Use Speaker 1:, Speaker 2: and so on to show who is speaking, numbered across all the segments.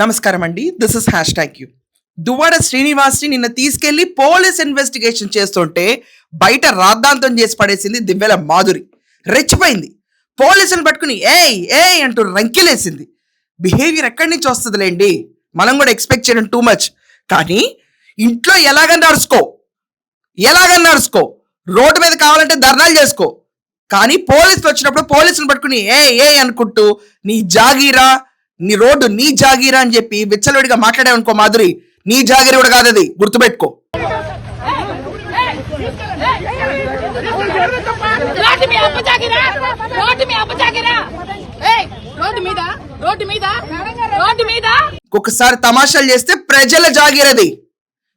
Speaker 1: నమస్కారం అండి. This is #యూ. దువ్వాడ శ్రీనివాస్ని నిన్న తీసుకెళ్లి పోలీస్ ఇన్వెస్టిగేషన్ చేస్తుంటే బయట రాద్ధాంతం చేసి పడేసింది దివ్యల మాధురి. రెచ్చిపోయింది. పోలీసులు పట్టుకుని ఏయ్ ఏయ్ అంటూ రంకిలేసింది. బిహేవియర్ ఎక్కడి నుంచి వస్తుందిలేండి, మనం కూడా ఎక్స్పెక్ట్ చేయడం టూ మచ్. కానీ ఇంట్లో ఎలాగన్నా అరుచుకో, రోడ్డు మీద కావాలంటే ధర్నాలు చేసుకో. కానీ పోలీసులు వచ్చినప్పుడు పోలీసులు పట్టుకుని ఏ అనుకుంటూ నీ జాగీరా, నీ రోడ్డు నీ జాగీరా అని చెప్పి విచ్చలవిడిగా మాట్లాడావనుకో మాధురి, నీ జాగీర కూడా కాదది, గుర్తుపెట్టుకో. ఒక్కసారి తమాషాలు చేస్తే ప్రజల జాగీరది.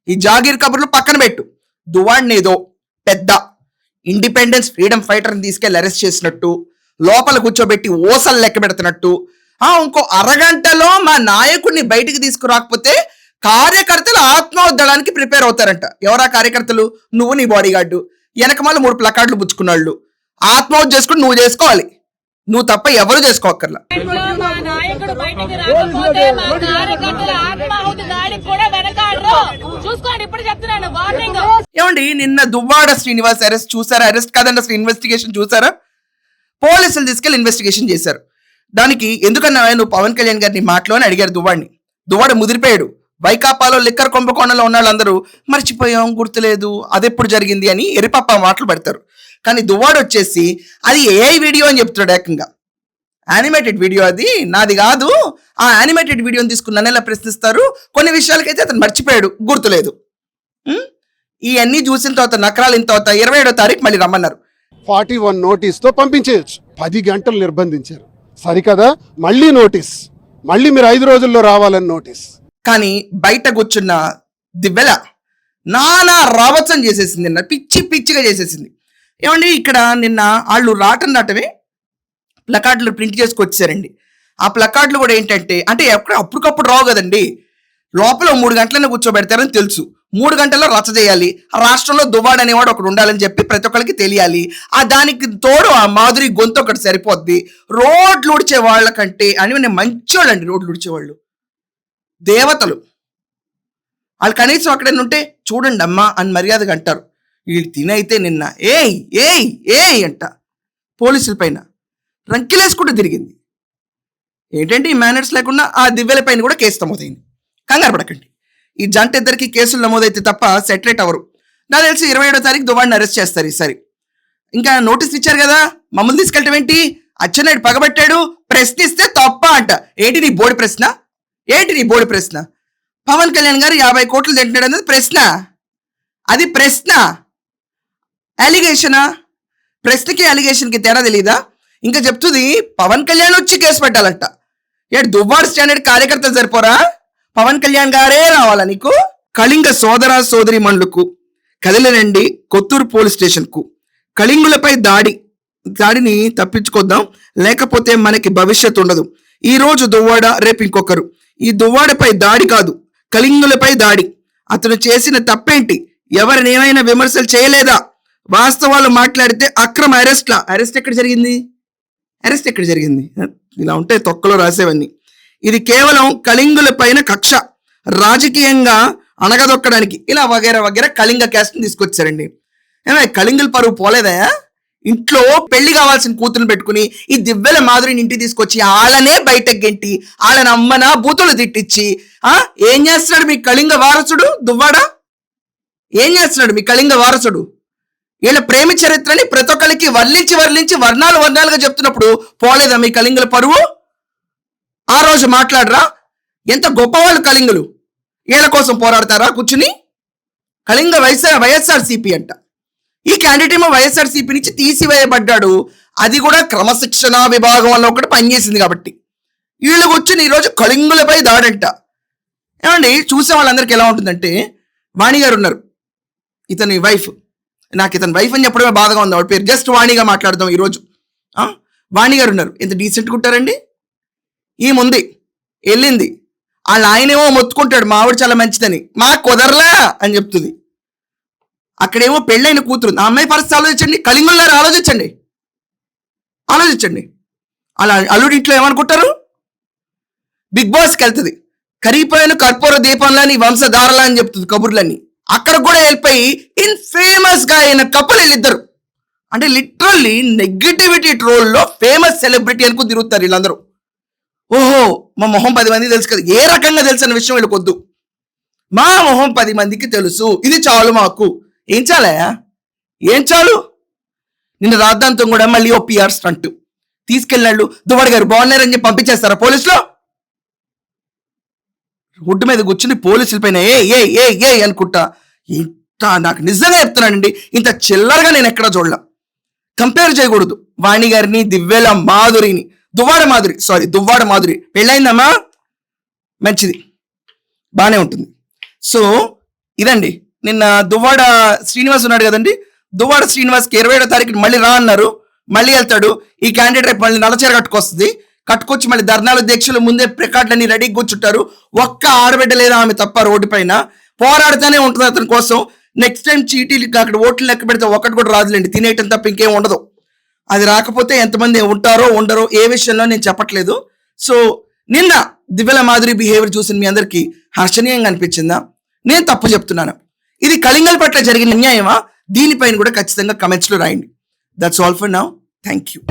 Speaker 1: ఈ జాగీర్ కబుర్లు పక్కన పెట్టు. దువ్వాడ్నేదో పెద్ద ఇండిపెండెన్స్ ఫ్రీడమ్ ఫైటర్ని తీసుకెళ్లి అరెస్ట్ చేసినట్టు, లోపల కూర్చోబెట్టి ఓసలు లెక్క పెడుతున్నట్టు, ఇంకో అరగంటలో మా నాయకుడిని బయటికి తీసుకురాకపోతే కార్యకర్తలు ఆత్మహత్యడానికి ప్రిపేర్ అవుతారంట. ఎవరా కార్యకర్తలు? నువ్వు, నీ బాడీ గార్డు, వెనకమాల 3 ప్లకార్డులు పుచ్చుకున్నాళ్ళు. ఆత్మహత్య చేసుకుని నువ్వు చేసుకోవాలి, నువ్వు తప్ప ఎవరు చేసుకోక్కర్లా. ఏమండి, నిన్న దువ్వాడ శ్రీనివాస్ అరెస్ట్ చూసారా? అరెస్ట్ కాదండి, అసలు ఇన్వెస్టిగేషన్ చూసారా? పోలీసులు తీసుకెళ్లి ఇన్వెస్టిగేషన్ చేశారు. దానికి ఎందుకన్నా నువ్వు పవన్ కళ్యాణ్ గారిని మాటలో అని అడిగారు దువ్వాడిని. దువ్వాడ ముదిరిపోయాడు. వైకాపాలో లిక్కర్ కుంభకోణంలో ఉన్న వాళ్ళందరూ మర్చిపోయాం, గుర్తులేదు, అదెప్పుడు జరిగింది అని ఎరిపప్ప మాటలు పెడతారు. కానీ దువ్వాడు వచ్చేసి అది ఏఐ వీడియో అని చెప్తున్నాడు. ఏకంగా యానిమేటెడ్ వీడియో, అది నాది కాదు, ఆ యానిమేటెడ్ వీడియోని తీసుకుని ఎలా ప్రశ్నిస్తారు? కొన్ని విషయాలకైతే అతను మర్చిపోయాడు, గుర్తులేదు. ఇవన్నీ చూసిన తర్వాత నకరాలు తర్వాత 27వ తారీఖు మళ్ళీ రమ్మన్నారు.
Speaker 2: 41 నోటీస్తో పంపించేయచ్చు. 10 గంటలు నిర్బంధించారు. సరికదా? మళ్ళీ నోటీస్, మళ్ళీ మీరు 5 రోజుల్లో రావాలని నోటీస్.
Speaker 1: కానీ బయట కూర్చున్న దివ్వెల నానా రావచ్చని చేసేసింది. నిన్న పిచ్చిగా చేసేసింది. ఏమండి, ఇక్కడ నిన్న వాళ్ళు రాటమే ప్లకార్డులు ప్రింట్ చేసుకొచ్చారండి. ఆ ప్లకార్డులు కూడా ఏంటంటే, అంటే అప్పటికప్పుడు రావు కదండి, లోపల 3 గంటలనే కూర్చోబెడతారని తెలుసు. 3 గంటల్లో రచ్చ చేయాలి. రాష్ట్రంలో దువ్వాడ అనేవాడు ఒకడు ఉండాలని చెప్పి ప్రతి ఒక్కరికి తెలియాలి. దానికి తోడు ఆ మాధురి గొంతు ఒకటి సరిపోద్ది. రోడ్లు ఉడిచే వాళ్ళకంటే అని మంచోళ్ళు అండి, రోడ్లు ఉడిచేవాళ్ళు దేవతలు. వాళ్ళు కనీసం అక్కడైనా ఉంటే చూడండి అమ్మా అని మర్యాదగా అంటారు. వీళ్ళు తినైతే నిన్న ఏయ్ ఏయ్ ఏయ్ అంట పోలీసుల పైన రంకిలేసుకుంటూ తిరిగింది. ఏంటంటే ఈ మేనర్స్ లేకుండా ఆ దివ్యల పైన కూడా కేసు నమోదైంది. కంగారు పడకండి, ఈ జంట ఇద్దరికి కేసులు నమోదైతే తప్ప సెటరేట్ అవ్వరు. నాకు తెలిసి 27వ తారీఖు దువ్వాడిని అరెస్ట్ చేస్తారు ఈసారి. ఇంకా నోటీస్ ఇచ్చారు కదా, మమ్మల్ని తీసుకెళ్ళటం ఏంటి? అచ్చెన్నాయుడు పగబట్టాడు, ప్రశ్నిస్తే తప్ప అంట. ఏంటి నీ బోడి ప్రశ్న? పవన్ కళ్యాణ్ గారు 50 కోట్లు తింటున్నాడు అనేది ప్రశ్న? అది ప్రశ్న, అలిగేషనా? ప్రశ్నకి అలిగేషన్కి తేడా తెలీదా? ఇంకా చెప్తుంది పవన్ కళ్యాణ్ వచ్చి కేసు పెట్టాలంట. దువ్వాడ స్టాండర్డ్ కార్యకర్తలు సరిపోరా? పవన్ కళ్యాణ్ గారే రావాలా నీకు? కళింగ సోదరి మణులకు కదిలినండి కొత్తూరు పోలీస్ స్టేషన్ కు. కళింగులపై దాడిని తప్పించుకొద్దాం, లేకపోతే మనకి భవిష్యత్తు ఉండదు. ఈ రోజు దువ్వాడ, రేపు ఇంకొకరు. ఈ దువ్వాడపై దాడి కాదు, కళింగులపై దాడి. అతను చేసిన తప్పేంటి? ఎవరిని ఏమైనా విమర్శలు చేయలేదా? వాస్తవాలు మాట్లాడితే అక్రమ అరెస్ట్ ఎక్కడ జరిగింది? ఇలా ఉంటే తొక్కలో రాసేవన్నీ. ఇది కేవలం కళింగుల పైన కక్ష, రాజకీయంగా అణగదొక్కడానికి, ఇలా వగేరా కళింగ క్యాస్ట్ని తీసుకొచ్చారండి. కళింగుల పరువు పోలేదా? ఇంట్లో పెళ్లి కావాల్సిన కూతురుని పెట్టుకుని ఈ దివ్యల మాధురిని ఇంటికి తీసుకొచ్చి వాళ్ళనే బయటకు గెంటి వాళ్ళని అమ్మన బూతులు తిట్టించి ఏం చేస్తున్నాడు మీ కళింగ వారసుడు దువ్వాడ? ఏం చేస్తున్నాడు మీ కళింగ వారసుడు? వీళ్ళ ప్రేమ చరిత్రని ప్రతి ఒక్కరికి వర్ణించి వర్ణాలుగా చెప్తున్నప్పుడు పోలేదా మీ కళింగుల పరువు? ఆ రోజు మాట్లాడరా? ఎంత గొప్పవాళ్ళు కళింగులు, వీళ్ళ కోసం పోరాడతారా కూర్చుని? కళింగ వైఎస్ఆర్సీపీ అంట. ఈ క్యాండిడేట్ ఏమో వైఎస్ఆర్సీపీ నుంచి తీసివేయబడ్డాడు. అది కూడా క్రమశిక్షణ విభాగం వల్ల ఒకటి పనిచేసింది కాబట్టి. వీళ్ళు కూర్చుని ఈరోజు కళింగులపై దాడంట. ఏమండి, చూసే వాళ్ళందరికీ ఎలా ఉంటుందంటే, వాణి గారు ఉన్నారు, ఇతని వైఫ్. నాకు ఇతని వైఫ్ అని చెప్పడమే బాధగా ఉంది. ఆవిడ పేరు జస్ట్ వాణిగా మాట్లాడదాం ఈరోజు. వాణి గారు ఉన్నారు, ఎంత డీసెంట్గా ఉంటారండి. ఈ ముందు వెళ్ళింది, వాళ్ళ ఆయనేమో మొత్తుకుంటాడు మా ఆవిడ చాలా మంచిదని, మా కుదరలా అని చెప్తుంది. అక్కడేమో పెళ్ళైన కూతురు. ఆ అమ్మాయి పరిస్థితి ఆలోచించండి, కళింగులారా ఆలోచించండి. అలా అల్లుడి ఇంట్లో ఏమనుకుంటారు? బిగ్ బాస్కి వెళ్తుంది, కరిగిపోయిన కర్పూర దీపంలా నీ వంశధారలా అని చెప్తుంది కబుర్లన్నీ. అక్కడ కూడా వెళ్ళిపోయి ఇన్ఫేమస్ గా అయిన కపుల్ వీళ్ళిద్దరు. అంటే లిటరల్లీ నెగటివిటీ ట్రోల్లో ఫేమస్ సెలబ్రిటీ అనుకో తిరుగుతారు వీళ్ళందరూ. ఓహో మా మొహం 10 మందికి తెలుసు కదా, ఏ రకంగా తెలుసు అన్న విషయం వీళ్ళకి వద్దు. మా మొహం 10 మందికి తెలుసు, ఇది చాలు మాకు. ఏం చాలయా, ఏం చాలు? నిన్న రాద్దాంతం కూడా మళ్ళీ ఓ పిఆర్ స్టంట్ తీసుకెళ్ళినాళ్ళు. దువ్వాడు గారు బాగున్నారని చెప్పి పంపించేస్తారా పోలీసులో? రోడ్డు మీద కూర్చుని పోలీసుల పైన ఏ ఏ ఏ ఏ అనుకుంటా. ఇంత నాకు నిజంగా చెప్తున్నానండి, ఇంత చిల్లరగా నేను ఎక్కడా చూడలా. కంపేర్ చేయకూడదు వాణి గారిని, దివ్వేల మాధురిని. దువ్వాడ మాధురి పెళ్ళైందమ్మా, మంచిది, బాగానే ఉంటుంది. సో ఇదండి, నిన్న దువ్వాడ శ్రీనివాస్ ఉన్నాడు కదండి, దువ్వాడ శ్రీనివాస్కి 27వ తారీఖు మళ్ళీ రా అన్నారు. మళ్ళీ వెళ్తాడు. ఈ క్యాండిడేట్ రేపు మళ్ళీ నల్లచీర కట్టుకొచ్చి మళ్ళీ ధర్నాల దీక్షలు ముందే ప్రికార్డులన్నీ రెడీ కూర్చుంటారు. ఒక్క ఆడబిడ్డ లేదా ఆమె తప్ప రోడ్డు పైన పోరాడుతూనే ఉంటుంది అతని కోసం. నెక్స్ట్ టైం చీటీలు అక్కడ ఓట్లు లెక్క పెడితే ఒకటి కూడా రాదులేండి, తినేయటం తప్ప ఇంకేం ఉండదు. అది రాకపోతే ఎంతమంది ఉంటారో ఉండరో ఏ విషయంలో నేను చెప్పట్లేదు. సో నిన్న దివ్యల మాధురి బిహేవియర్ చూసిన మీ అందరికీ హర్షణీయంగా అనిపించిందా? నేను తప్పు చెప్తున్నాను? ఇది కళింగల్ పట్ల జరిగిన అన్యాయమా? దీనిపైన కూడా ఖచ్చితంగా కమెంట్స్లో రాయండి. That's all for now. Thank you.